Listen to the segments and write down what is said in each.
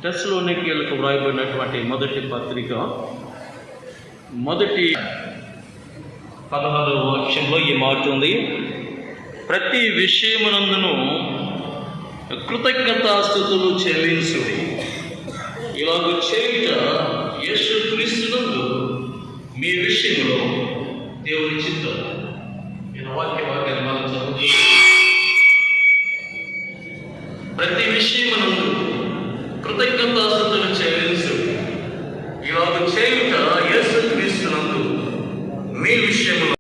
తెస్సలోనికీయులకు వ్రాయబడినటువంటి మొదటి పత్రిక మొదటి 16వ వాక్యంలో ఈ మాట ఉంది. ప్రతి విషయమునందును కృతజ్ఞతాస్తుతులు చెల్లించుడి. ఇలాగ చేయుట యేసుక్రీస్తునందు మీ విషయంలో దేవుని చిత్తం. వాక్యాన్ని మనం చదువుతూ ప్రతి విషయమునందు కృతజ్ఞతాస్తుతులు చెల్లించు. ఇలాగ చేయుట యేసుక్రీస్తునందు మీ విషయంలో.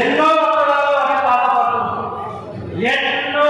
ఎన్నో వందనాలు అనే పాట పాడుతున్నాం. ఎన్నో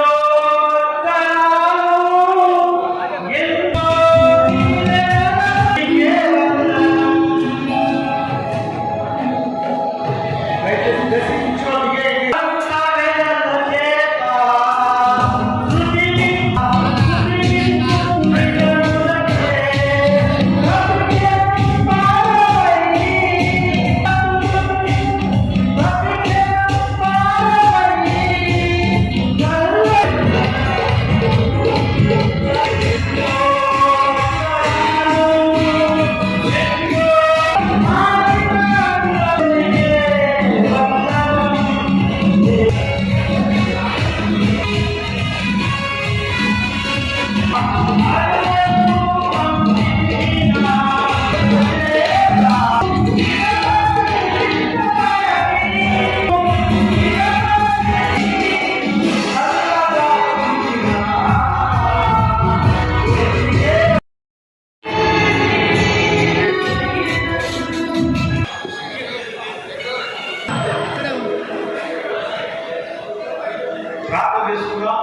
ప్రార్థన చేసుకుందాం.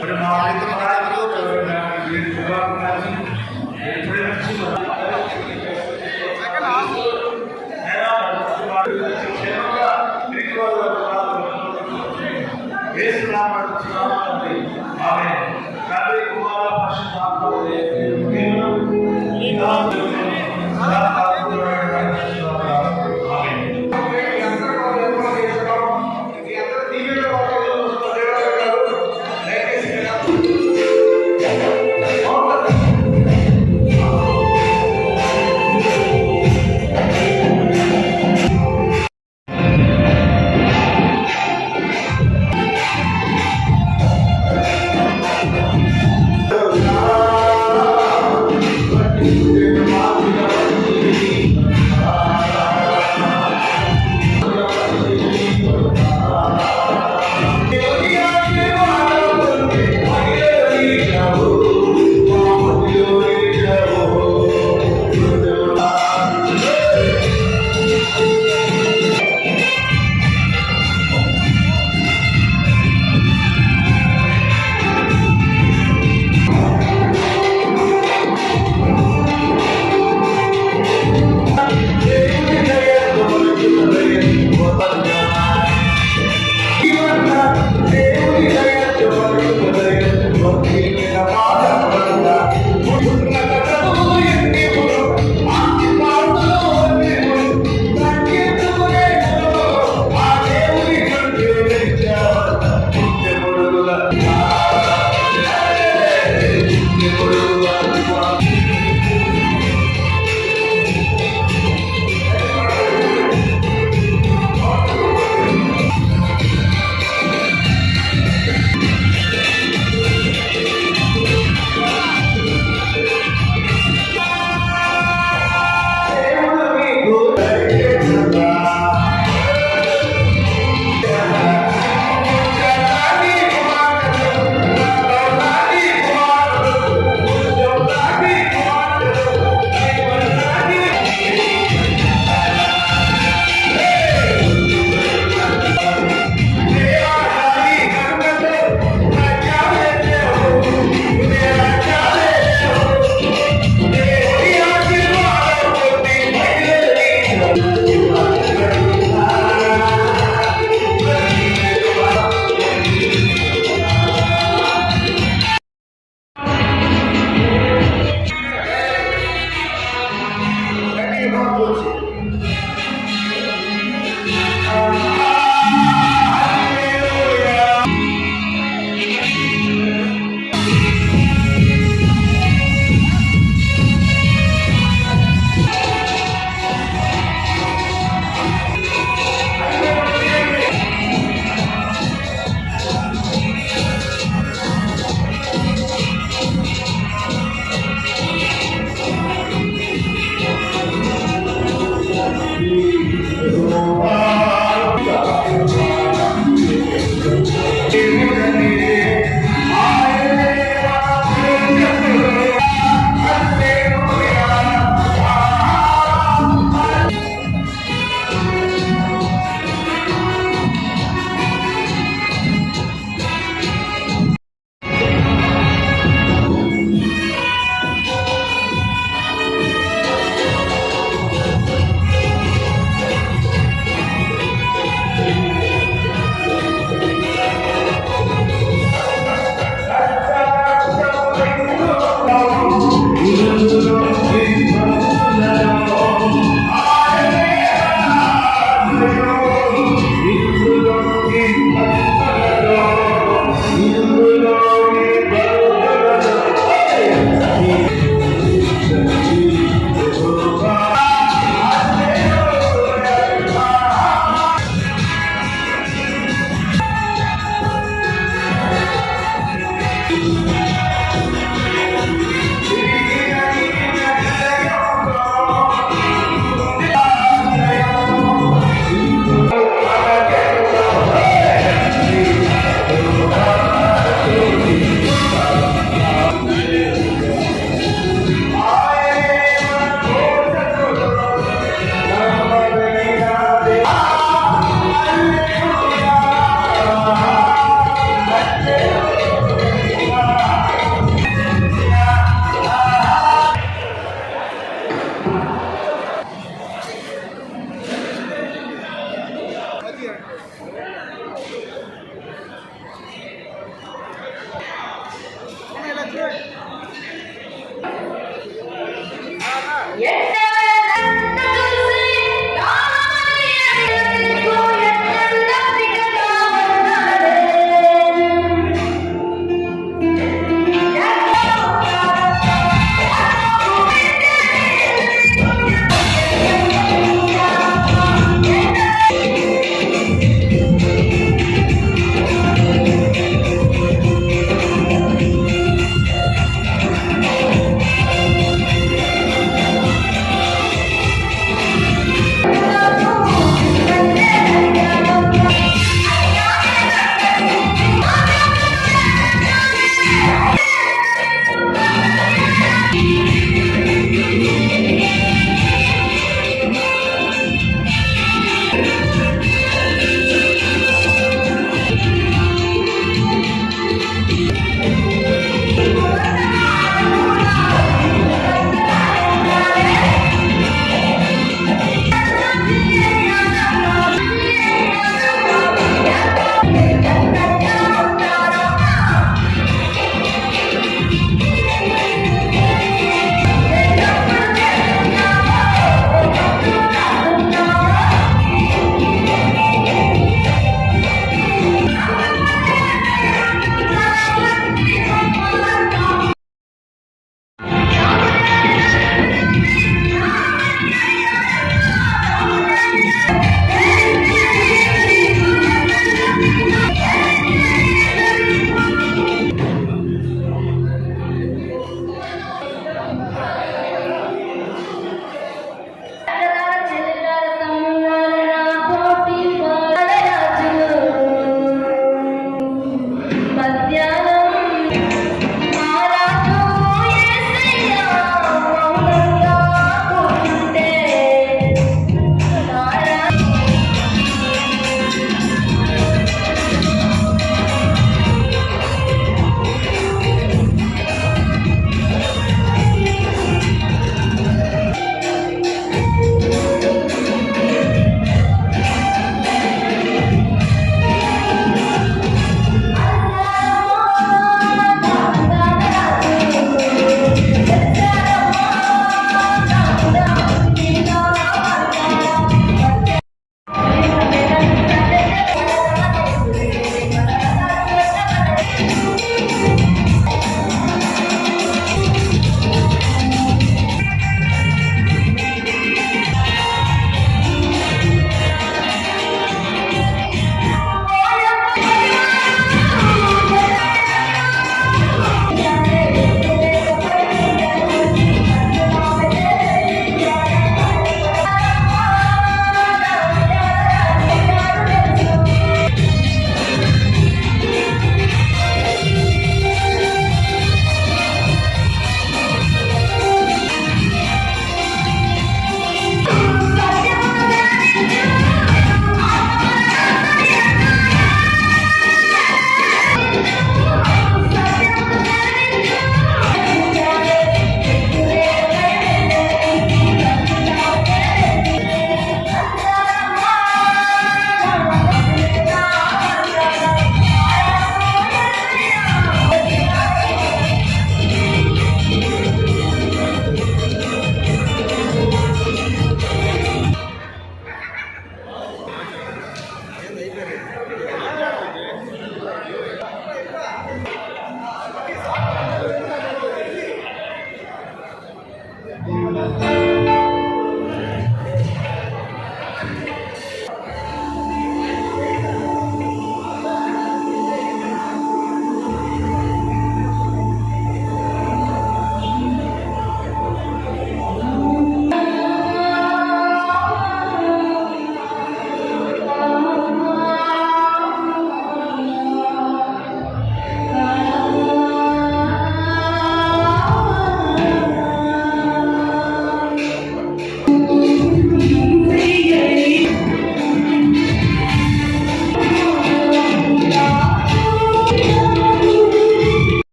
మరి మా రైతు నాయకులు ఆమె తండ్రి కుమార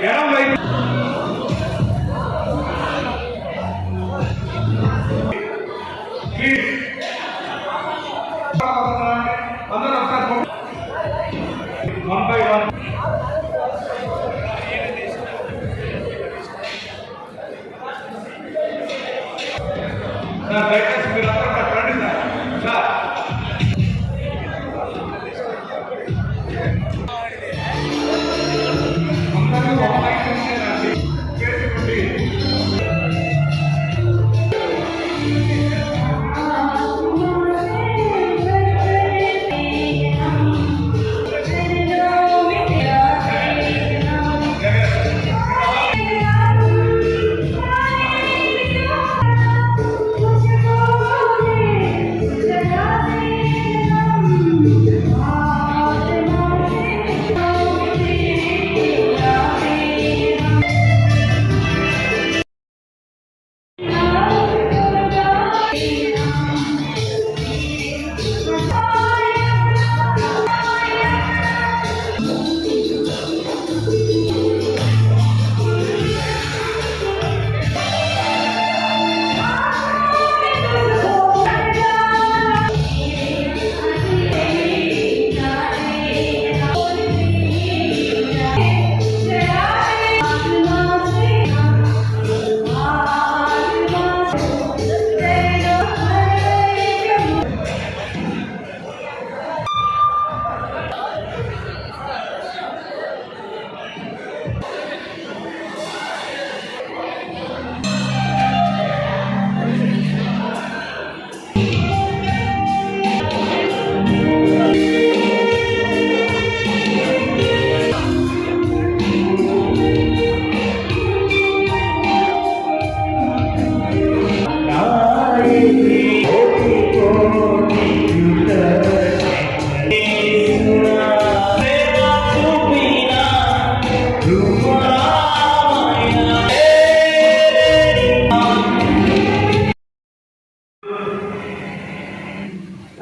ఎడం వైపు అందరూ ఒకసారి 1 by 1. దయచేసి మీరు అందరూ రండి సార్.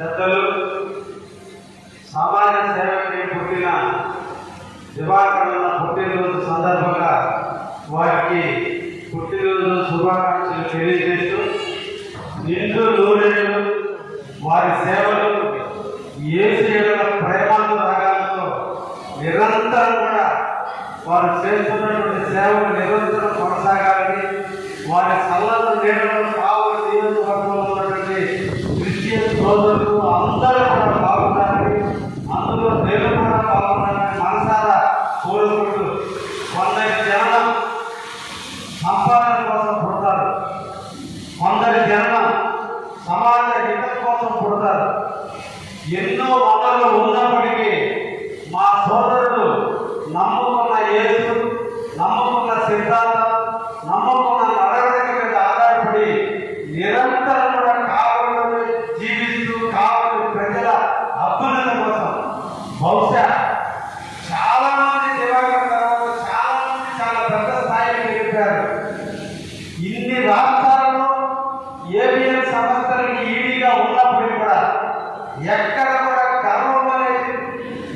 అందరూ సమాజ సేవకి పుట్టిన దివాకరణ పుట్టినరోజు సందర్భంగా వారికి పుట్టినరోజు శుభాకాంక్షలు తెలియజేస్తూ నిండు నూరేళ్ళు వారి సేవలు యేసు ప్రేమానురాగాలతో నిరంతరం కూడా వారు చేస్తున్నటువంటి సేవలు నిరంతరం కొనసాగాలని వారి సల్లలు నీడలో కావులు నియోజకవర్గంలో ఉన్నటువంటి క్రిస్టియన్ సోదరులు అందరూ కూడా బాగుండాలని, అందులో నేను కూడా బాగుండాలని మనసారా కోరుకుంటూ కొందరి జనం సంపాదన కోసం పుడతారు, కొందరి జనం సమాజ హితం కోసం పుడతారు. ఎన్నో వనరులు ఉన్నప్పటికీ మా సోదరుడు నమ్ముకున్న యేసు, నమ్ముకున్న సిద్ధాంతం, నమ్ముకున్న నడవడిక మీద ఆధారపడి నిరంతరం కూడా కావలను జీవిస్తూ కావలి ప్రజల అభ్యున్నత కోసం బహుశా చాలా మంది దివాకర్ తర్వాత చాలా మంది చాలా పెద్ద స్థాయికి వెళ్ళిపోయారు. ఇన్ని రాష్ట్రాల్లో ఏబిఎన్ సంస్థలకి ఈడీగా ఉన్నప్పటికీ కూడా ఎక్కడ కూడా గర్వం అనేది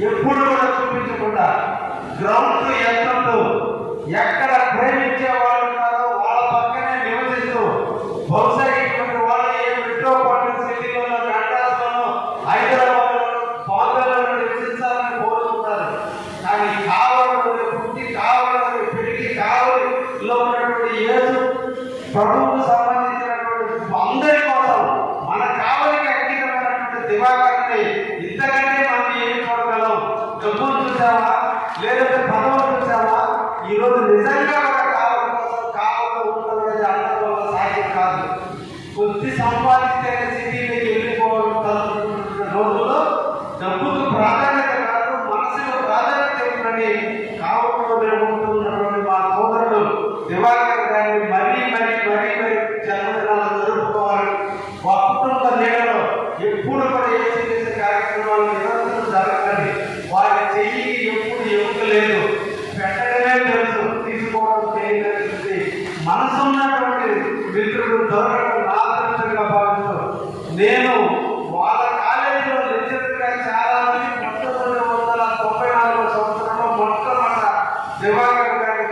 ఎప్పుడు కూడా చూపించకుండా గ్రౌండ్ ఎత్తుతూ ఎక్కడ ప్రేమించే వాళ్ళు ఉన్నారో వాళ్ళ పక్కనే నివసిస్తూ బహుశా ఇటువంటి వాళ్ళు ఏ మెట్రోపాలిటన్ సిటీలోనో మెడ్రాస్లోనో హైదరాబాద్లోనో బాంబేలోనో నివసించాలని కోరుకుంటారు. కానీ కావలిలో పుట్టి కావలిలో పెరిగి కావలిలో ఉన్నటువంటి యేసు ప్రభువుకు సంబంధించినటువంటి అందరి కోసం మన కావలికి అంకితమైనటువంటి దివాకర్ని ఇంతకంటే మనం ఏమి చూడగలం? డబ్బులు చూసావా, లేదంటే పదవులు చూసావా? ఈరోజు నిజంగా కూడా కావలి కోసం కావలిలో ఉండడం అందరి వల్ల సాధ్యం కాదు. కొద్ది సంపాదిస్తేనే సిటీలోకి వెళ్ళిపోవడం రోజుల్లో డబ్బుకు ప్రాధాన్యత కాదు, మనసుకు ప్రాధాన్యత ఇవ్వని కావలిలో ఉంటున్నటువంటి మా సోదరుడు దివాకర్ గారిని మరీ జన్మదినాలు జరుపుకోవాలి. మా కుటుంబ నేలలో ఎప్పుడు కూడా ఏ చేసే కార్యక్రమాలు నిరంతరం జరగాలి. వారి చెయ్యికి ఎప్పుడు ఎముకలేదు, పెట్టడమే తెలుసు, తీసుకోవడం చేయగలిగింది. మనసు ఉన్నటువంటి మిత్రుడు దొరకడం నా అదృష్టంగా భావిస్తూ నేను వాళ్ళ కాలేజీలో లెక్చరర్గా చాలా మంది 1994 సంవత్సరంలో మొట్టమొదట దివాకర్ గారిని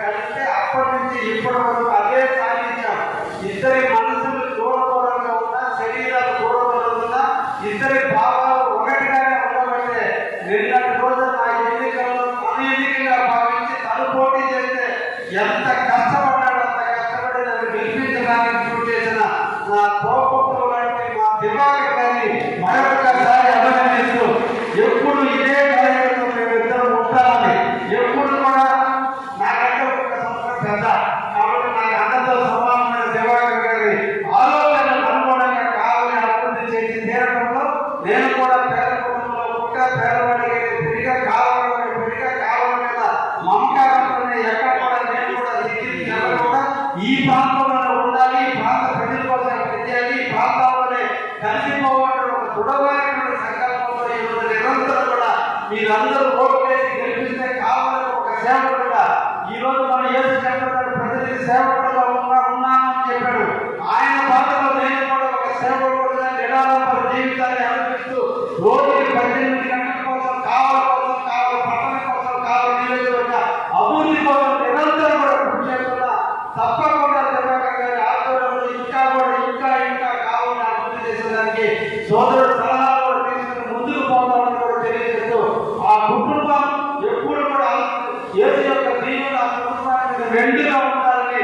ఓటు వేసి గెలిపిస్తే కావాలని ఒక సేవకుడుగా ఈ రోజు మన యేసు చెప్పాడు, ప్రజలకి సేవకుడుగా ఉన్నానని చెప్పాడు. ఆయన బాధలో నేను కూడా ఒక సేవకుడుగా నిరాడంబర జీవితాన్ని అనిపిస్తూ రోజుకి 18 గంటల కోసం కావాలి పట్టణం కోసం కావాలి నియోజకవర్గ అభివృద్ధి కోసం నిరంతరం కూడా కృషి చేస్తున్నా. తప్పకుండా దివాకర్ గారి ఆధ్వర్యంలో ఇంకా కావాలని అభివృద్ధి చేసేదానికి సోదరుడు సలహాలు కూడా తీసుకుని ముందుకు పోతామని కూడా తెలియజేస్తూ ఆ కుటుంబం ఎప్పుడు కూడా యేసు యొక్క దీవెన ఆ కుటుంబానికి మెండుగా ఉండాలని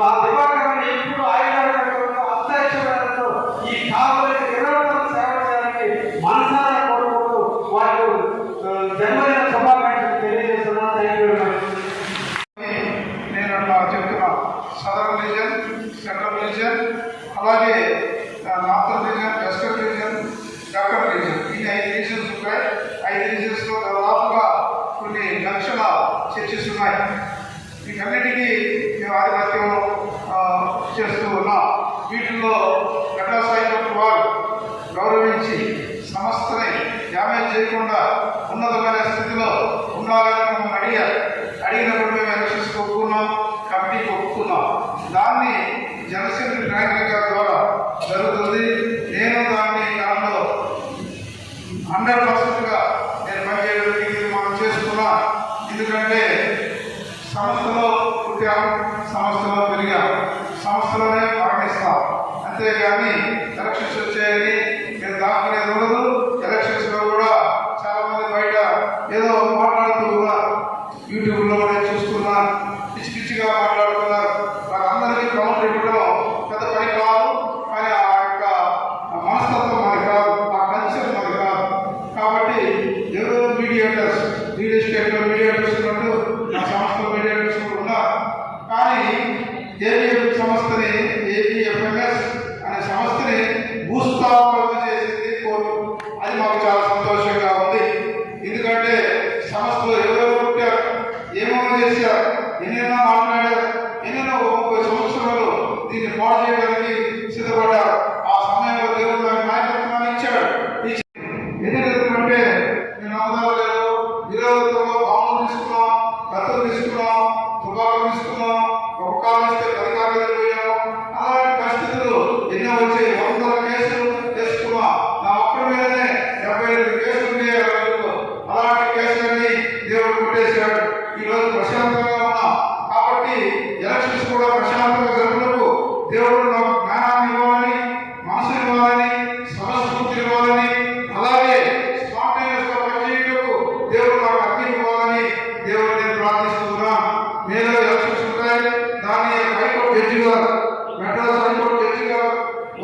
ఆ దివాకర్ గారిని ఎప్పుడు ఆయుధాలతో అత్యక్షతో ఈ కావలికి నిరంతరం సేవ చేయాలని మనసారా కోరుకుంటూ వారు జన్మదిన శుభాకాంక్షలు తెలియజేస్తున్నాను. Thank you very much. నేను అట్లా చెప్తున్నా, సదరన్ రీజన్, సెంట్రల్ రీజన్, అలాగే northern reason, western reason, Deccan reason, ఈ 5 రీజన్స్ ఉంటాయి. 5 రీజన్స్లో దాదాపుగా కొన్ని లక్షల చర్చెస్ ఉన్నాయి. వీటన్నిటికీ మేము ఆధిపత్యం చేస్తూ ఉన్నాం. వీటిల్లో గడ్డాసాయి వారు గౌరవించి సంస్థని డ్యామేజ్ చేయకుండా ఉన్నతమైన స్థితిలో ఉండాలని మమ్మల్ని అడిగినప్పుడు మేము ఎలక్షన్స్ ఒప్పుకున్నాం, కమిటీకి ఒప్పుకున్నాం. దాన్ని జనసేన నాయకుల గారి ద్వారా జరుగుతుంది. నేను దాంట్లో 100%గా నేను పనిచేయడానికి మనం చేసుకున్నాం. ఎందుకంటే సంస్థలో పుట్టాం, సంస్థలో పెరిగాం, సంస్థలోనే మరణిస్తాం. అంతేగాని ఎలక్షన్స్ వచ్చాయని నేను దాక్కునేది ఉండదు. ఎలక్షన్స్లో కూడా చాలా మంది బయట ఏదో మాట్లాడుతూ కూడా యూట్యూబ్లో నేను చూస్తున్నాను, పిచ్చిగా మాట్లాడుతున్నారు. వాళ్ళందరికీ కౌంటర్ ఇవ్వడం పెద్ద పని కాదు. కానీ ఆ యొక్క మనస్తత్వం మనకి కాదు, ఆ కల్చర్ మనకి కాదు. కాబట్టి ఎవరో మీడియేటర్స్, రియల్ ఎస్టేట్లో మీడియేటర్స్ ఉన్నట్టు నా సంస్థలో మీడియేటర్స్ కూడా ఉన్నారు. కానీ ఏబిఎఫ్ సంస్థని, ఏబిఎఫ్ఎంఎస్ అనే సంస్థని భూస్థాపన చేసింది కోర్టు. అది మాకు చాలా సంతోషంగా ఉంది. ఎందుకంటే సంస్థలో ఎవరెవరు పుట్టారు, ఏమేమో చేశారు, ఎన్నెన్నో మాట్లాడారు, ఎన్నెన్నో 30 సంవత్సరాలు దీన్ని పాడు చేయడానికి సిద్ధపడ్డారు. ఆ సమయంలో దేవుడు నాకు నాయకత్వాన్ని ఇచ్చాడు. ఎందుకంటే నేను నమ్మదాలు లేదు, విరోధంలో బాంబులు తీసుకున్నాం, కత్తులు తీసుకున్నాం, తుపాకులు తీసుకున్నాం, ఒక కాలం ఇస్తే 10 కాళ్ళు పోయాం. అలాంటి పరిస్థితులు ఎన్నో వచ్చాయి. 100 కేసులు చేసుకున్నాం. నా ఒక్కడి మీదనే 75 కేసులు ఉండేవి. అలాంటి కేసులన్నీ దేవుడు కొట్టేశాడు. ఈరోజు ప్రశాంతంగా ఉన్నాం. కాబట్టి ఎలక్షన్స్ కూడా ప్రశాంతంగా జరుపుటకు దేవుడు నాకు జ్ఞానాన్ని ఇవ్వాలని, మనసుని ఇవ్వాలని, సమస్ఫూర్తి ఇవ్వాలని, అలాగే స్పాంటేనియస్ గా పనిచేయటకు దేవుడు నాకు అగ్ని ఇవ్వాలని దేవుడు నేను ప్రార్థిస్తున్నాను. మీలో ఎలక్షన్స్ ఉంటాయి. దాన్ని హైకోర్టు జడ్జి గారు, మెడ్రాస్ హైకోర్టు జడ్జి గారు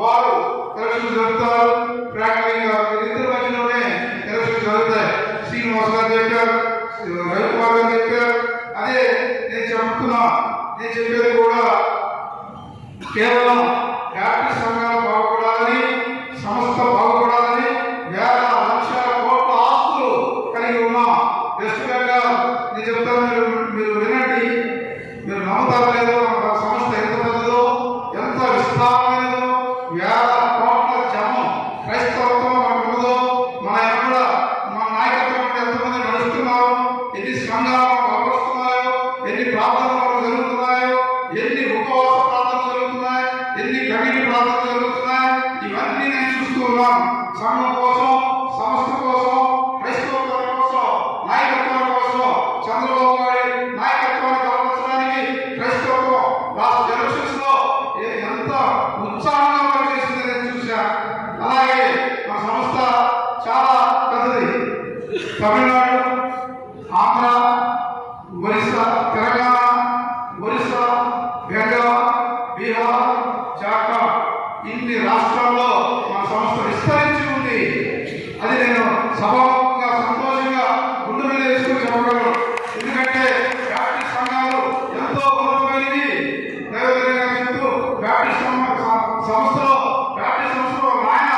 వారు ఎలక్షన్స్ జరుపుతారు. ప్రాక్టికల్ గా ఇద్దరి మధ్యలోనే ఎలక్షన్స్ జరుగుతాయి. శ్రీనివాస్ గారు చెప్పారు, రవికుమార్ గారు చెప్పారు. అదే నేను చెప్తున్నా. నేను చెప్పేది కూడా కేవలం బ్యాప్టిస్ట్ సంఘాలు బాగుపడాలని, సంస్థ బాగుపడాలని, వేల లక్షల కోట్ల ఆస్తులు కలిగి ఉన్నాం. వెస్ట్ బెంగాల్ నేను చెప్తాను, మీరు వినండి. మీరు నమ్ముతారో లేదో, మన సంస్థ ఎంత పెద్దదో, ఎంత విస్తారమైనదో, వేల కోట్ల జనం క్రైస్తవత్వం మనకు ఉన్నదో, మన ఎక్కడ మన నాయకత్వం ఎంతమంది నడుస్తున్నారు, ఎన్ని సంఘాలు వస్తున్నాయో, ఎన్ని ప్రార్థనలు జరుగుతున్నాయో, ఎన్ని ఉపవాస ప్రార్థనలు జరుగుతున్నాయి, ఎన్ని కమిటీ ప్రార్థనలు జరుగుతున్నాయి, ఇవన్నీ నేను చూస్తూ ఉన్నాను. సంఘం కోసం, సంస్థ కోసం, క్రైస్తవ కోసం, నాయకత్వం కోసం, చంద్రబాబు గారి నాయకత్వాన్ని గౌరవించడానికి క్రైస్తవం రాష్ట్ర ఎలక్షన్స్ లో ఎంత ఉత్సాహంగా పనిచేసింది నేను చూశాను. అలాగే మన సంస్థ చాలా పెద్దది. తమిళనాడు, ఆంధ్ర, ఒరిస్సా, తెలంగాణ, ఒరిస్సా, బెంగాల్, బీహార్, జార్ఖండ్, ఇన్ని రాష్ట్రాల్లో మన సంస్థ విస్తరించి ఉంది. అది నేను సభాముఖంగా సంతోషంగా గుండె మీద వేసుకుని చెప్పగలను. ఎందుకంటే బ్యాప్టిస్ట్ సంఘాలు ఎంతో గొప్పమైనవి. దైవజనంగా చెప్తూ బ్యాప్టిస్ట్ సంస్థలో ఆయన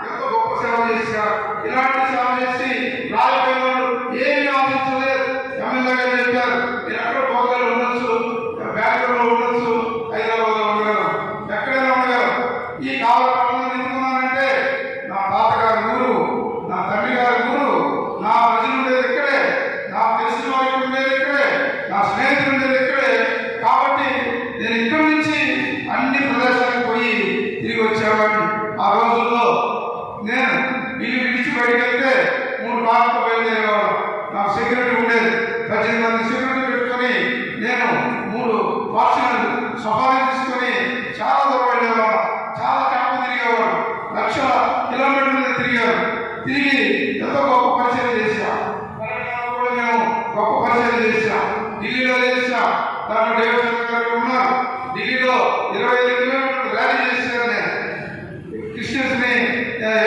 ఎంతో గొప్ప సేవ చేశారు. ఇలాంటి సేవ చేసి రాజకీయాలు ఏమీ ఆశించలేదు. ఎమ్మెల్యేగా చెప్పారు, నేను ఎక్కడ 18 మంది సెక్యూరిటీ పెట్టుకొని నేను 3 ఫార్చునర్ సఫారీ తీసుకొని చాలా దూరం వెళ్ళేవాడు, చాలా క్యాంపు తిరిగేవాడు, లక్షల కిలోమీటర్లు తిరిగారు. తిరిగి ఎంతో గొప్ప పరిచయం చేశాం. తెలంగాణలో కూడా మేము గొప్ప పరిచయం చేశాం. ఢిల్లీలో చేశాం. దాంట్లో దేవచంద్ర గారు ఉన్నారు. ఢిల్లీలో 25 కిలోమీటర్లు ర్యాలీ చేశాను. నేను క్రిస్టియన్స్ ని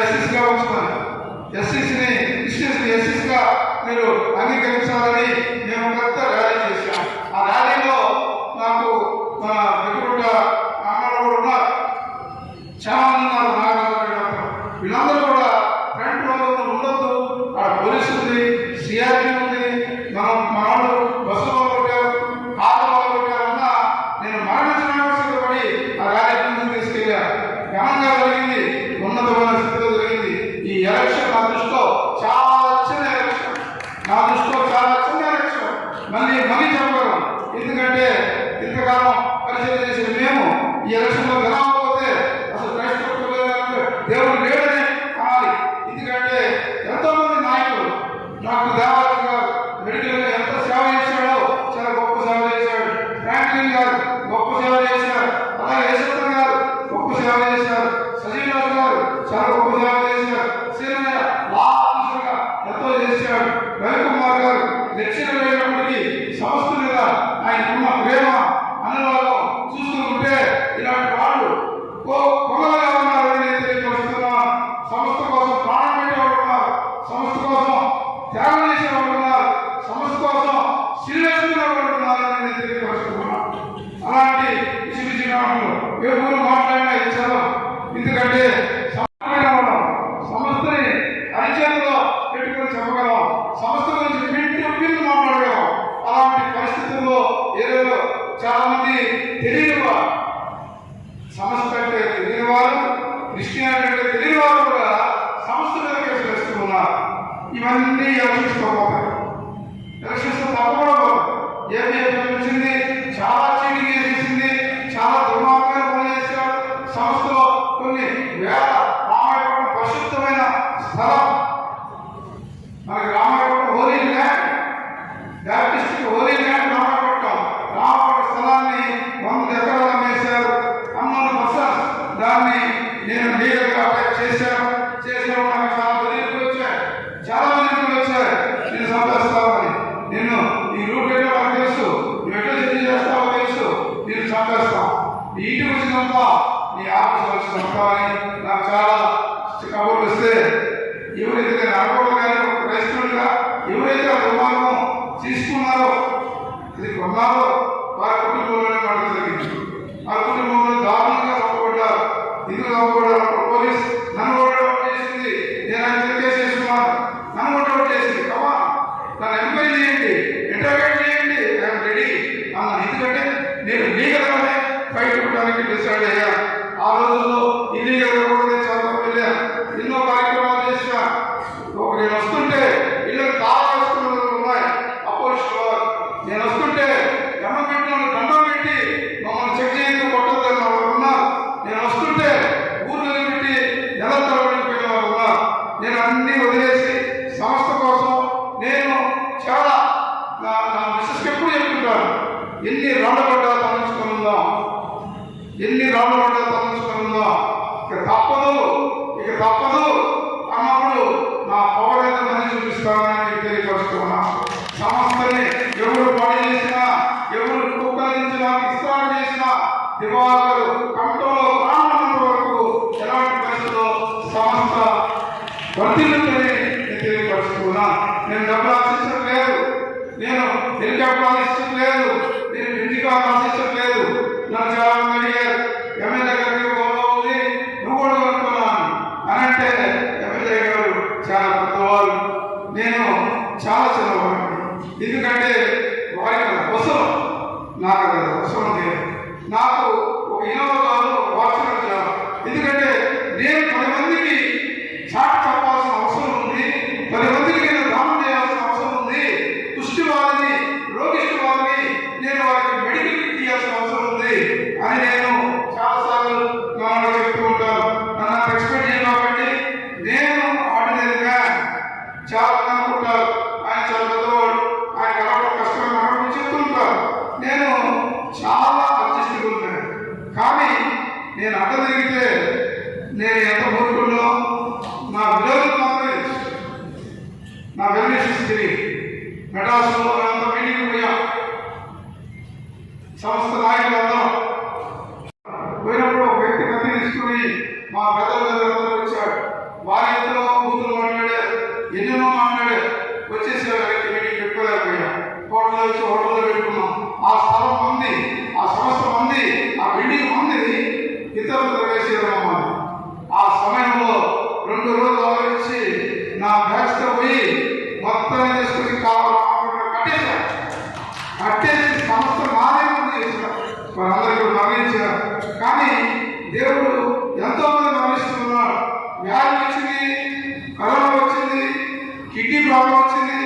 ఎస్ఎస్ గా ఉంచుకున్నాను. ఎస్ఎస్ని క్రిస్టియన్స్ ఎస్ఎస్ గా మీరు అంగీకరించాలని మేము పెద్ద ర్యాలీ చేశాం. ఆ ర్యాలీలో నాకు మన వెకుట అన్నలు కూడా ఉన్నారు, చాలా మంది ఉన్నారు. నాగరాజు వీళ్ళందరూ కూడా ఫ్రంట్ లో ఉండొద్దు, అక్కడ పోలీసు ఉంది, సిఆర్పీ ఉంది, మన వాళ్ళు బస్సులో కొట్టారు, కార్లో కొట్టారన్నా నేను మరణించడానికి సిద్ధపడి ఆ ర్యాలీ ముందుకు తీసుకెళ్ళాను. ఘనంగా జరిగింది, ఉన్నతమైన స్థితిలో జరిగింది. ఈ ఎలక్షన్ నా దృష్టిలో చాలా చిన్న ఎలక్షన్, నా దృష్టిలో చాలా చిన్న ఎలక్షన్. మళ్ళీ చెప్పగలం, ఎందుకంటే ఇంతకాలం పరిచయం చేసిన మేము ఈ ఎలక్షన్లో గెలవకపోతే అసలు క్రైస్తవ దేవుడు లేడని అనాలి. ఎందుకంటే ఎంతో మంది నాయకులు, నాకు దేవాలయం గారు మెడికల్ గా ఎంత సేవ చేశాడో చాలా గొప్ప సేవ చేశాడు. ఫ్రాంక్లిన్ గారు గొప్ప సేవ చేశారు. అలాగే యశ్వంత్ గారు గొప్ప సేవ చేశారు. సజీవరాజు గారు చాలా గొప్ప సేవ చేశారు. సీనయ్య లా ఆఫీసర్గా ఎంతో చేశాడు. రవికుమార్ గారు లెక్చరర్ అయినప్పటికీ సంస్థ మీద ఆయనకున్న ప్రేమ అనురాగం చూస్తుంటే ఇలాంటి వాళ్ళు కొమ్మలుగా ఉన్నారని నేను తెలియపరుస్తున్నాను. సంస్థ కోసం ప్రాణం పెట్టేవాళ్ళు ఉన్నారు, సంస్థ కోసం త్యాగం చేసేవాళ్ళు ఉన్నారు, సంస్థ కోసం శిల్లేసుకునే వాళ్ళు ఉన్నారని నేను తెలియపరుస్తున్నాను. అలాంటి పిచ్చి మాటలు ఎవరు మాట్లాడినా ఇచ్చారు. ఎందుకంటే సంస్థని అరిచేతిలో పెట్టుకుని చెప్పగలం, సంస్థ గురించి పిన్ మాట్లాడగలం. అలాంటి పరిస్థితుల్లో ఏదో చాలా మంది తెలియని వారు, సంస్థ అంటే తెలియని వారు, క్రిస్టియానిటీ అంటే తెలియని వారు కూడా సంస్థ మీద కేసులు వేస్తూ ఉన్నారు. ఇవన్నీ ఎలక్షన్స్పోతాయి, ఎలక్షన్స్ తప్పకుండా పోతాయి. ఏపీ వచ్చింది, చాలా చీటింగ్ చేసింది, చాలా దుర్మార్గమైన పనులు చేశారు. సంస్థలో కొన్ని వేల రామాయపట్నం పరిశుద్ధమైన స్థలం, మనకి Ramayapatnam Holi land, Baptist Holi land Ramayapatnam స్థలాన్ని 100 ఎకరాలు అమ్మేశారు. అమ్మని పర్సన్స్ దాన్ని నేను లీగల్గా అటాక్ చేశాను. నాకు చాలా బెదిరింపులు వచ్చాయి, చాలా బెదిరింపులు వచ్చాయి. నేను చంపేస్తామని, నిన్ను ఈ రూట్ ఎట్లా నాకు తెలుసు, నువ్వు ఎట్లా చర్య చేస్తావో తెలుసు, నేను చంపేస్తాం. నీ ఇంటికి వచ్చినంత నీ ఆఫీస్ వచ్చినంతని నాకు చాలా కబుర్లు వస్తే, ఎవరైతే నేను అనుకోవడం కానీ ఒక క్రైస్తవుడిగా ఎవరైతే ఆ దుర్మార్గం తీసుకున్నారో, ఇది కొన్నారో వారి కుటుంబంలోనే మాట జరిగింది. ఆ కుటుంబంలో దారుణంగా చంపబడ్డారు. ఇది చంపబడ్డారు. పోలీస్ నన్ను ఓటౌట్ చేసింది, నేను ఆయన కేసు చేసుకున్నాను, నన్ను ఓటౌట్ చేసింది. కమా నన్ను ఎంక్వైరీ చేయండి, ఇంటర్వ్యూ చేయండి, ఐఎమ్ రెడీ అన్న. ఎందుకంటే నేను లీగల్గానే ఫైట్ ఇవ్వడానికి డిసైడ్ అయ్యాను. ఆ రోజుల్లో ఇల్లీగల్గా కూడా నేను చాలా వెళ్ళాను, ఎన్నో కార్యక్రమాలు చేసిన. నేను వస్తుంటే ఇళ్ళకి తాళం వేసుకున్న ఉన్నాయి అపోజిషన్ వారు. నేను వస్తుంటే గవర్నమెంట్లో దండం పెట్టి మమ్మల్ని చెక్ చేయడం కొట్టద్దని వాళ్ళు ఉన్నారు. నేను వస్తుంటే ఊర్లో పెట్టి నెల తరబడిపోయిన వాళ్ళు ఉన్నారు. నేను అన్ని వదిలేసి సంస్థ కోసం నేను చాలా నా మిస్సెస్కి ఎప్పుడు చెప్తుంటాను, ఎన్ని రాళ్ళ పడ్డా తలంచుకుందాం, ఎన్ని రాళ్ళు పడ్డా తలంచుకుందాం, ఇక తప్పదు అన్నప్పుడు నా పవర్ ఏదని చూపిస్తానని తెలియపరుస్తున్నా. సంస్థని ఎవరు పాడు చేసినా, ఎవరు కుక్కరించినా, విస్తరణ చేసినా, దివాకరు కంట్రోల్లో రానంత వరకు ఎలాంటి పరిస్థితుల్లో సంస్థ వర్తిల్లుతుందని నేను తెలియపరుస్తున్నా. నేను డబ్బులు ఆశించడం లేదు, నేను హెలికాప్టర్ ఆశించడం లేదు, నేను ఇంటికారు ఆశించడం లేదు. నన్ను చాలా మంది అడిగారు, ఎమ్మెల్యే గారికి బాగుంది, నువ్వు కూడా అనుకున్నాను అని అంటే, ఎమ్మెల్యే గారు చాలా పెద్దవాళ్ళు, నేను చాలా చిన్నవాడిని. ఎందుకంటే వారికి అవసరం, నాకు అవసరం లేదు. నాకు ఒక ఇన్నోవాలో వార్షిక జాబ్, ఎందుకంటే నేను 10 మందికి చాట్ చెప్పాల్సిన అవసరం ఉంది, 10 మందికి నేను దానం చేయాల్సిన అవసరం ఉంది. పుష్టివాదిని, రోగిష్టివాదిని నేను వారికి మెడికల్ కిట్ ఇవ్వాల్సిన అవసరం ఉంది అని నేను చాలాసార్లు చెప్తూ ఉంటాను. నన్ను ఎక్స్పెక్ట్ చేయాలి కాబట్టి నేను ఆర్డినరీగా చాలా అనుకుంటారు. ఆయన చాలా పెద్దవాడు, ఆయన కలవడం సంస్థ నాయకులందరం పోయినప్పుడు ఒక వ్యక్తి కత్తి తీసుకుని మా పెద్దలందరూ వచ్చాడు. వారి ఎంతో కూతురు మాట్లాడారు, ఎన్నెన్నో మాట్లాడారు. వచ్చేసేవారు మీటింగ్ పెట్టుకోలేకపోయాం. హోటల్లో వచ్చి హోటల్లో పెట్టుకున్నాం. ఆ స్థలం మంది, ఆ సంస్థ మంది, ఆ బిల్డింగ్ మంది ఇతరులు వేసేది మమ్మల్ని. ఆ సమయంలో 2 రోజులు ఆలోచించి నా బ్యాగ్స్తో పోయి మొత్తం తీసుకుని కట్టేశారు. కట్టేసి సంస్థ నాదే ముందు చేశారు. వారందరికీ మరణించారు. కానీ దేవుడు ఎంతో మంది మరణిస్తున్నాడు. వ్యాధి వచ్చింది, కరోనా వచ్చింది, కిడ్నీ ప్రాబ్లం వచ్చింది,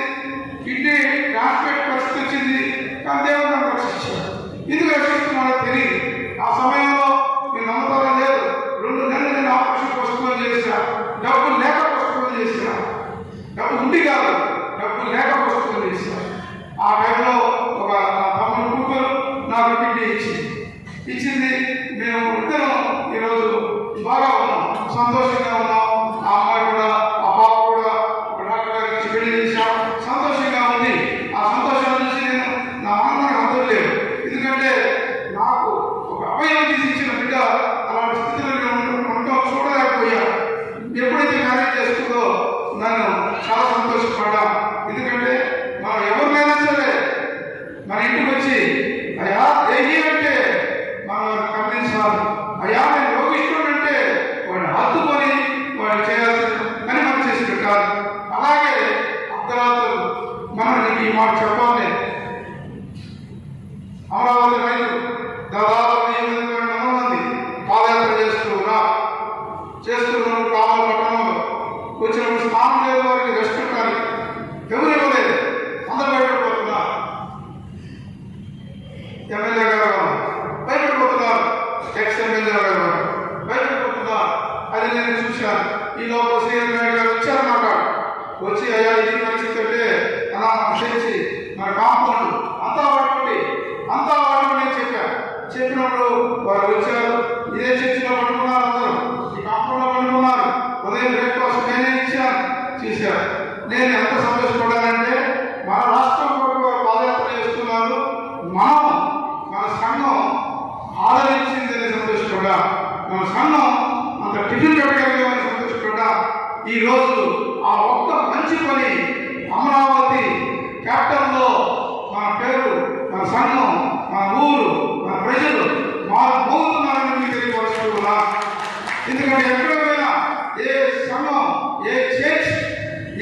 కిడ్నీ ట్రాన్స్ప్లాంట్ పరిస్థితి వచ్చింది. కానీ దేవుడు నన్ను రక్షించాడు. ఇది రక్షిస్తున్నాడో తెలియదు. ఆ సమయంలో మీరు నమ్మకం లేదు. 2 నెలలు నేను ఆపరేషన్ పోస్ట్పోన్ చేశాను. డబ్బు లేక పోస్ట్పోన్ చేశాను. డబ్బు ఉండి కాదు, డబ్బు లేక పోస్ట్పోన్ చేశాను. ఆ టైంలో ఒక నా తమ్ముడు కూతురు నాకు కిడ్నీ ఇచ్చింది. మేము ఇద్దరం ఈరోజు బాగా ఉన్నాం, సంతోషంగా ఉన్నాం. ఆ అమ్మాయి కూడా, ఆ పాప కూడా ఒక డాక్టర్ గారి నుంచి పెళ్లి చేశాం. సంతోషంగా ఉంది. ఆ సంతోషం నుంచి నేను నా ఆనందానికి అంతం లేదు. ఎందుకంటే నాకు ఒక అభయం తీసి ఇచ్చిన బిడ్డ అలాంటి స్థితిలో ఉండటం చూడలేకపోయాను. ఎప్పుడైతే కార్యం చేస్తుందో నన్ను చాలా సంతోషపడ్డా. ఎందుకంటే మనం ఎవరినైనా సరే మన ఇంటికి వచ్చి అయ్యా దేహి అంటే మనం గమనించాలి. అయ్యా నేను యోగిస్తుంటే వాడిని హత్తుకొని వాడు చేయాల్సిన అని మనం చేసి పెట్టాలి. అలాగే అర్ధరాత్రులు మనం నీకు ఈ మాట చెప్పాలి. అమరావతి రైతులు దాదాపు 800 మంది పాదయాత్ర చేస్తున్నారు కావాలి పట్టణంలో. వచ్చినప్పుడు స్నానం లేదు, వారికి రెస్ట్ పెట్టాలి. ఎవరు ఇవ్వలేదు, అందరూ భయపడిపోతున్నారు. ఎమ్మెల్యే గారు భయపడిపోతున్నారు, ఎక్స్ ఎమ్మెల్యే గారు భయపడిపోతున్నారు. అది నేను చూశాను. ఈ లోపల సీఎం గారు వచ్చారన్నమాట. వచ్చి అయ్యా ఇది పరిస్థితి అంటే అలా చేసి మన కాంపౌండ్ అంతా పట్టుకోండి, అంతా పట్టుకోండి అని చెప్పాను. చెప్పినప్పుడు వారు వచ్చారు. ఇదే చర్చిలో పట్టుకున్నారు, అందరూ ఈ కాంపౌండ్ లో పట్టుకున్నారు. ఉదయం బ్రేక్ఫాస్ట్ నేనే ఇచ్చాను, చేశారు. నేను ఎంత సంతోషపడ్డానంటే మన రాష్ట్రం కొరకు వారు పాదయాత్ర చేస్తున్నారు, మనం మన సంఘం ఆదరించిందని సంతోషపడ్డా. మన సంఘం అంత టిఫిన్ పెట్టగలిగామని సంతోషపడ్డా. ఈ రోజు ఆ ఒక్క మంచి పని అమరావతి క్యాపిటల్లో మన పేరు, మన సంఘం, మన ఊరు, మన ప్రజలు మారుతున్నారని తెలియపరుచుకున్నా. ఎందుకంటే ఎక్కడ పోయినా ఏ సంఘం, ఏ చర్చ్,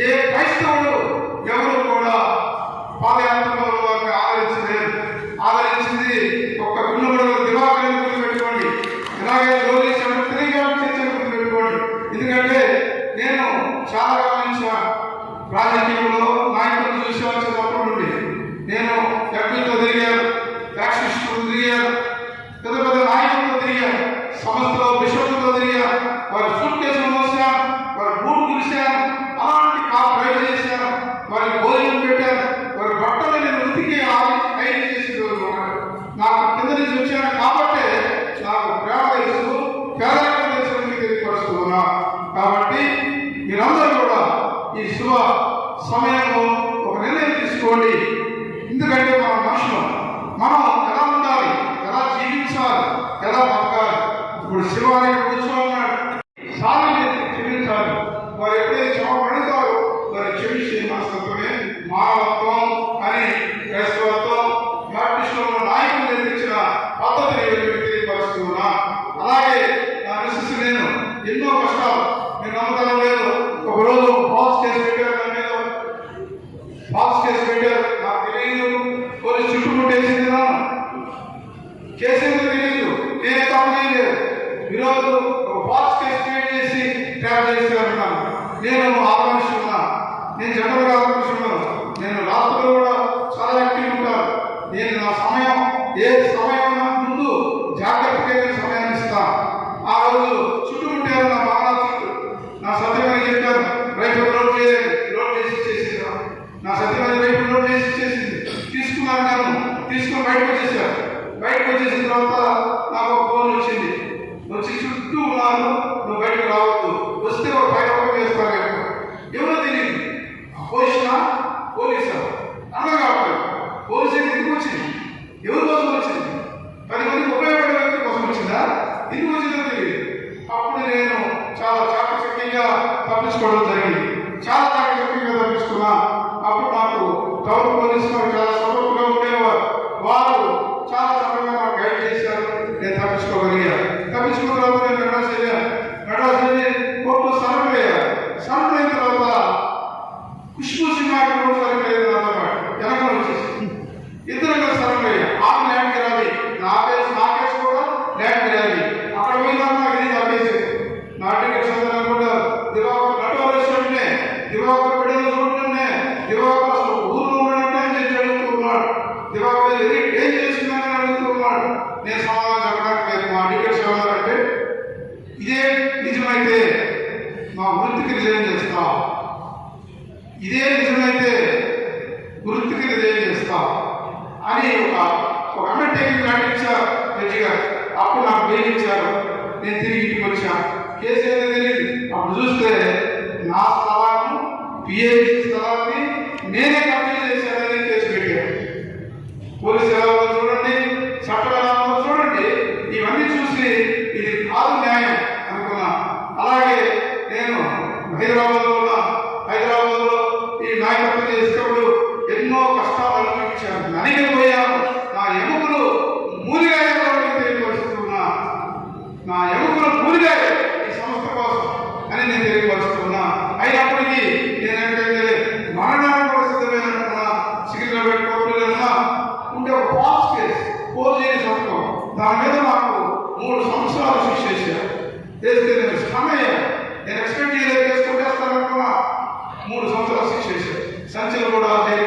ఏ క్రైస్తవుడు ఎవరు కూడా పాదయాత్రలో వారిని ఆదరించలేదు. ఆదరించింది ఒక్క గుండె దివాకరణ గుర్తుపెట్టుకోండి. ఇలాగే జోలి తిరిగి చర్చను గుర్తుపెట్టుకోండి. ఎందుకంటే నేను చాలా గమనించాను. రాజకీయంలో నాయకులు చూసాను చిన్నప్పటి నుండి. నేను ఎంపీలతో తిరిగాను, ఫ్యాక్షనిస్టులతో తిరిగాను, పెద్ద పెద్ద నాయకులతో తిరిగాను, సంస్థలో బిషప్లతో తిరిగాను. వారి సూట్ కేసులు మోసాను, వారి బూట్ చూశాను, అలాంటి కాపు రైడ్ చేశాను, వారికి భోజనం పెట్టాను, వారి బట్టలు నేను ఉతికి ఐదు చేసి నాకు కింద నుంచి వచ్చాను కాబట్టి నాకు ప్రేమ తెలుసు, పేదరికం తెలుసు తెలియపరుస్తున్నా. కాబట్టి మీరందరూ కూడా ఈ శుభ సమయంలో ఒక నిర్ణయం తీసుకోండి. ఎందుకంటే మన మనుషులు మనం ఎలా ఉండాలి, ఎలా జీవించాలి, ఎలా బతకాలి. ఇప్పుడు శివాలయం కూర్చోన్నాడు, సాధన చేసి క్షమించాలి. వారు ఎప్పుడైతే క్షమ పడతారో వారు క్షమించే మనస్తత్వమే మానవత్వం అని క్రైస్తవత్వం బ్యాప్టిస్టుల నాయకులు నిర్మించిన పద్ధతిని తెలియపరుస్తున్నా. అలాగే నా మిస్సెస్ నేను ఎన్నో కష్టాలు నేను నమ్మకం లేదు. ఒకరోజు ఫాల్స్ కేసు పెట్టారు, నా మీద ఫాల్స్ కేసు పెట్టారు. నాకు తెలియదు, పోలీసు చుట్టుముట్టేసింది, నన్ను చేసింది తెలియదు, నేనే తప్పు చేయలేదు. ఈరోజు ఒక ఫాల్స్ కేసు క్రియేట్ చేసి ట్రాప్ చేస్తున్నాను. నేను ఆక్రమిస్తున్నా, నేను జనరల్గా ఆక్రమిస్తున్నాను. నేను రాత్రులు కూడా చాలా యాక్టివ్ ఉంటాను. నేను నా సమయం ఏ సమయం ముందు జాగ్రత్తగా సమయాన్ని ఇస్తాను. ఆ రోజు చుట్టుముట్టారు నా బాగా చుట్టూ. నా సత్యమని చెప్పారు, రైతు లోడ్ చేసి ఇచ్చేసింది. నా సత్యమని రైతు లోడ్ చేసి ఇచ్చేసింది. తీసుకున్నాను, నేను తీసుకుని బయటకు వచ్చేసాను. బయటకు వచ్చేసిన తర్వాత నాకు ఒక ఫోన్ వచ్చింది. వచ్చి చుట్టూ ఉన్నారు, నువ్వు బయటకు రావద్దు, వస్తే ఒక బయట వేస్తారు. ఎవరో తెలియదు, పోలీసా అర్థం కావట్లేదు. పోలీసు ఎందుకు వచ్చింది, ఎవరి కోసం వచ్చింది, అని ఒక అండర్టేకింగ్ లాంటి ఇచ్చారు జడ్జి గారు. అప్పుడు నాకు బెయిల్ ఇచ్చారు. నేను తిరిగి ఇంటికి వచ్చాను. కేసు ఏదో తెలియదు. అప్పుడు చూస్తే నా స్థలాన్ని, పిఏజీ స్థలాన్ని నేనే కంప్లీట్ చేశానని కేసు పెట్టాను. పోలీసు ఎలా ఉందో చూడండి, చట్టం ఎలా ఉందో చూడండి. ఇవన్నీ చూసి ఇది కాదు న్యాయం అనుకున్నా. అలాగే నేను హైదరాబాద్లో ఈ నాయకత్వం చేసేటప్పుడు ఎన్నో కష్టాలు అనుభవించాను. నలిగిపోయాను. నా ఎముకలు మూలిగా తెలియపరుస్తున్నా. నా ఎముకలు మూలిగా ఈ సంస్థ కోసం అని నేను తెలియపరుస్తున్నా. అయినప్పటికీ నేనేంటంటే మరణానికి కూడా సిద్ధమైనట్టున్నా. సికింద్రాబాద్ కోర్టులో ఉండే ఒక ఫాల్స్ కేసు, ఫోర్జరీ సంతకం, దాని మీద నాకు 3 సంవత్సరాలు శిక్ష చేశారు. చేస్తే నేను స్టన్ అయ్యాను. నేను ఎక్స్పెక్ట్ చేయలేదు, చేసుకుంటేస్తాననుకున్నా. 3 సంవత్సరాలు శిక్ష చేశారు. సంచలు కూడా జైలు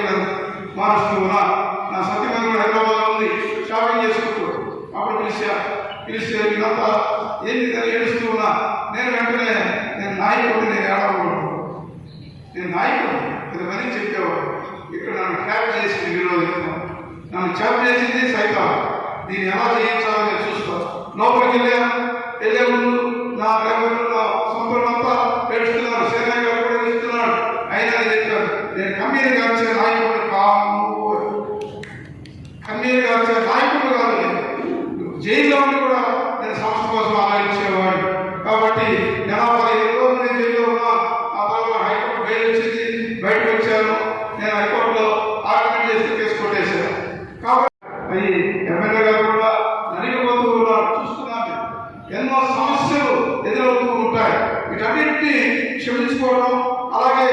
మారుస్తూ ఉన్నా. నా సత్యమైన కూడా హైదరాబాద్లో ఉంది, షాపింగ్ చేసుకుంటూ. అప్పుడు పిలిస్తే వీళ్ళంతా ఏంటి ఏడుస్తూ ఉన్నా. నేను వెంటనే నేను నాయకుడు, నేను ఏడవకూడదు, నేను నాయకుడు ఇంతమంది చెప్పేవాడు. ఇక్కడ నన్ను ట్యాప్ చేసి విరోధిస్తాను. నన్ను ట్యాప్ చేసింది సైతం. దీన్ని ఎలా చేయించాలో నేను చూస్తాను. లోపలికి వెళ్ళే ముందు నా డ్రైవర్లు, నా సొంతంతా ఏడుస్తున్నారు. సేనా గారు కూడా ఏడుస్తున్నాడు. అయినా చెప్పారు, నేను కన్నీరు గార్చే నాయకుడు కాను. కన్నీరు గార్చే నాయకుడు కాదు. జైల్లో ఉండి కూడా నేను సంస్థ కోసం ఆలోచించేవాడు. కాబట్టి 15 రోజులు నేను జైల్లో ఉన్నా. ఆ తర్వాత హైకోర్టు బెయిల్ వచ్చింది, బయటకు వచ్చాను. నేను హైకోర్టులో ఆర్గ్యుమెంట్ చేసి కేసు కొట్టేశాను. కాబట్టి అది ఎమ్మెల్యే గారు కూడా నలిగిపోతూ ఉన్నారు, చూస్తున్నాను. ఎన్నో సమస్యలు ఎదురవుతూ ఉంటాయి. వీటన్నింటినీ క్షమించుకోవడం, అలాగే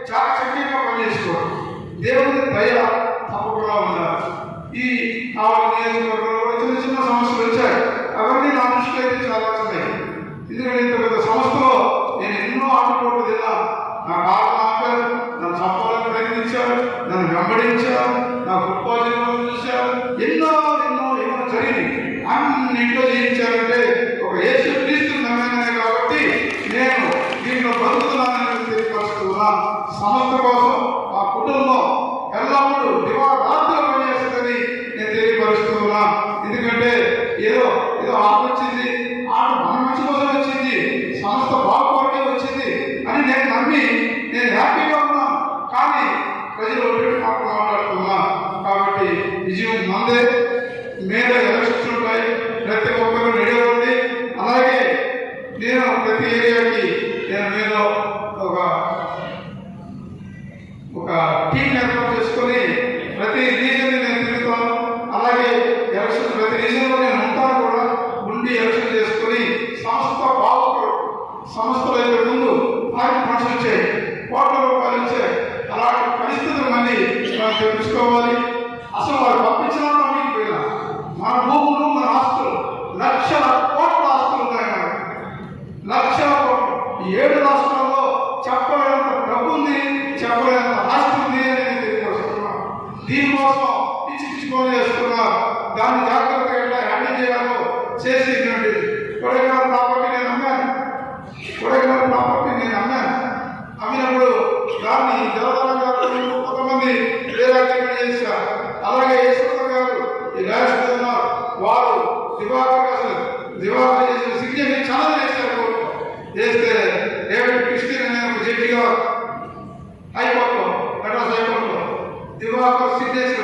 చాకచక్యంగా పనిచేసుకోవడం, దేవుని దయ తప్పకుండా ఉండాలి. ఈ కావాలి నియోజకవర్గంలో చిన్న చిన్న సమస్యలు వచ్చాయి. అవన్నీ నా దృష్టిలో అయితే చాలా చిన్నాయి. ఎందుకంటే ఇంత పెద్ద సంస్థలో నేను ఎన్నో ఆటపోట్లు తిన్నా. నా కాలం ఆపారు, నన్ను చంపాలని ప్రయత్నించారు, నన్ను వెంబడించారు, నా ఫుట్బాల్ చూశారు. ఎన్నో జరిగింది. అన్నింటిలో చేయించారంటే ఒక యేసు క్రీస్తు నమ్మకమే. కాబట్టి నేను దీంట్లో బతుకుతున్నానని తెలియపరుస్తున్నా. సంస్థ కోసం ఆ కుటుంబం ఎల్లప్పుడూ దివారాత్రులు పనిచేస్తుందని నేను తెలియపరుస్తున్నా. ఎందుకంటే ఏదో ఆట వచ్చింది, ఆట మన మంచి కోసం వచ్చింది, సంస్థ బాగుపడే వచ్చింది అని నేను నమ్మి నేను హ్యాపీగా ఉన్నాను. కానీ ప్రజలు మాట్లాడుతున్నా. కాబట్టి విజయం మందే. మీద ఎలక్షన్స్ ఉంటాయి, ప్రతి ఒక్కరు రెడీ ఉంది. అలాగే నేను ప్రతి ఏరియాకి నేను మీద ఒక టీం ఏర్పాటు చేసుకొని ప్రతి రీజన్ నేను తిరుగుతాను. అలాగే ఎలక్షన్ ప్రతి రీజన్లో నేను ఉంటాను కూడా. ఉండి ఎలక్షన్ చేసుకొని సంస్థ బాగుపడు. సంస్థలో ఇక్కడ ముందు ఫండ్స్ వచ్చాయి, కోట్ల రూపాయలు వచ్చాయి. అలాంటి పరిస్థితులు మళ్ళీ మనం తెలుసుకోవాలి. అసలు వారు పంపించిన పోయినా మన భూములు, మన ఆస్తులు, లక్షల కోట్ల ఆస్తులు ఉన్నాయి. లక్షల కోట్లు. 7 రాష్ట్రాల్లో చెప్పలేనంత డబ్బు ఉంది, చెప్పలేనంత ఆస్తి ఉంది అని తెలియజేస్తున్నాం. దీనికోసం పిచ్చి పనులు చేస్తున్నారు. దాన్ని జాగ్రత్తగా ఎట్లా హ్యాండిల్ చేయాలో చేసి కొడైకెనాల్ ప్రాపర్టీ నేను అమ్మాను. అమ్మినప్పుడు దాన్ని జలధరంగా కొంతమంది రియాక్టివేట్ చేశారు. అలాగే ఈశ్వర గారు ఈ రాష్ట్రంలో ఉన్నారు. వారు దివాకర్ చేసిన సిగ్నేచర్ చాలా చేశారు. చేస్తే డేవిడ్ క్రిస్టియన్ అనే ఒక జడ్జి గారు హైకోర్టులో, మెడ్రాస్ హైకోర్టులో దివాకర్ సిగ్నేచర్